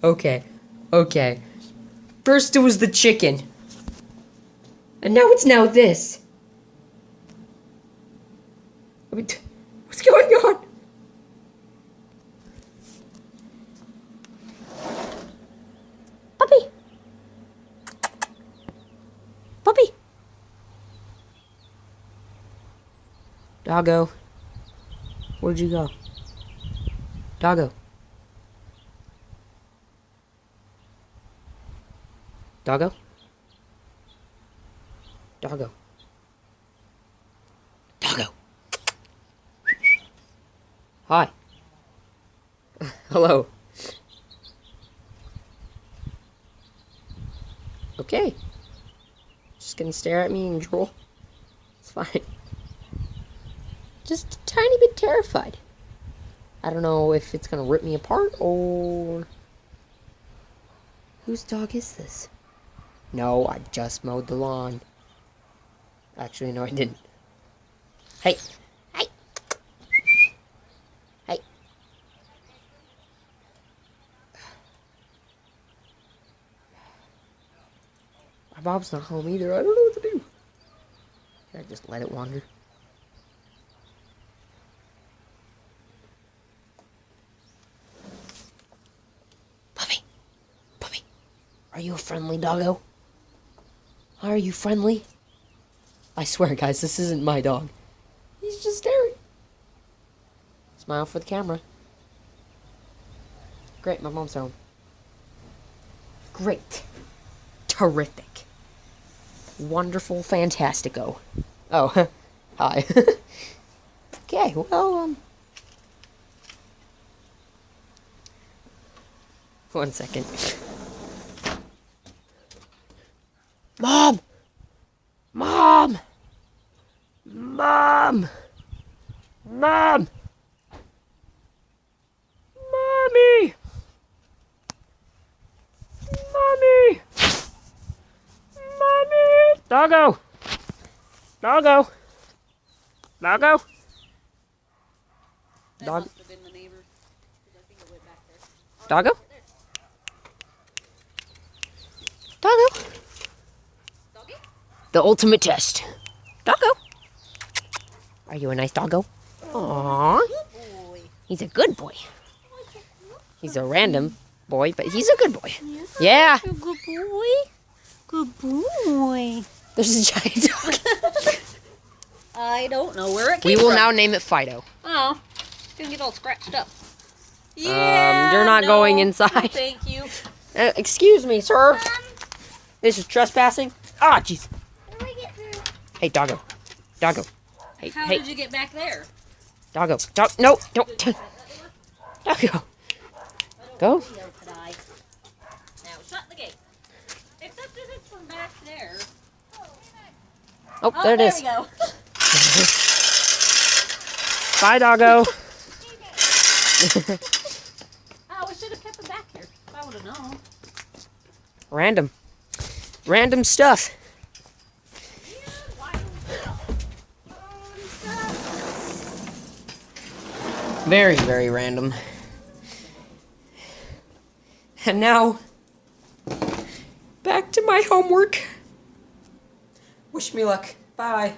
Okay. Okay. First it was the chicken. And now it's this. I mean, what's going on? Puppy. Puppy. Doggo. Where'd you go? Doggo. Doggo? Doggo. Doggo. Hi. Hello. Okay. Just gonna stare at me and drool. It's fine. Just a tiny bit terrified. I don't know if it's gonna rip me apart or... Whose dog is this? No, I just mowed the lawn. Actually, no, I didn't. Hey! Hey! Hey! My Bob's not home either. I don't know what to do. Should I just let it wander? Puppy! Puppy! Are you a friendly doggo? Are you friendly? I swear, guys, this isn't my dog. He's just staring. Smile for the camera. Great, my mom's home. Great. Terrific. Wonderful, fantastico. Oh, hi. Okay, well, 1 second. Mom! Mom! Mom! Mom! Mommy! Mommy! Mommy! Doggo! Doggo! Doggo! That Dog. must have been the neighbor, 'cause I think it went back there. Doggo? Doggo? Doggy? The ultimate test. Doggo? Are you a nice doggo? Aww. Good boy. He's a good boy. He's a random boy, but he's a good boy. Yeah. Good boy. Good boy. There's a giant dog. I don't know where it We came will from. now name it Fido. Oh, it's gonna get all scratched up. Yeah. You're not no, going no, inside. thank you. Excuse me, sir. This is trespassing. Ah, jeez. How do I get through? Hey, doggo. Doggo. Hey, How hey, did you get back there? doggo. Dog. No, don't. Doggo. Go. Now shut the gate. Except if it's from back there. Oh, there it is. we go. Bye, doggo. Oh, we should have kept it back here. If I would have known. Random. Random stuff. Very, very random. And now, back to my homework. Wish me luck. Bye.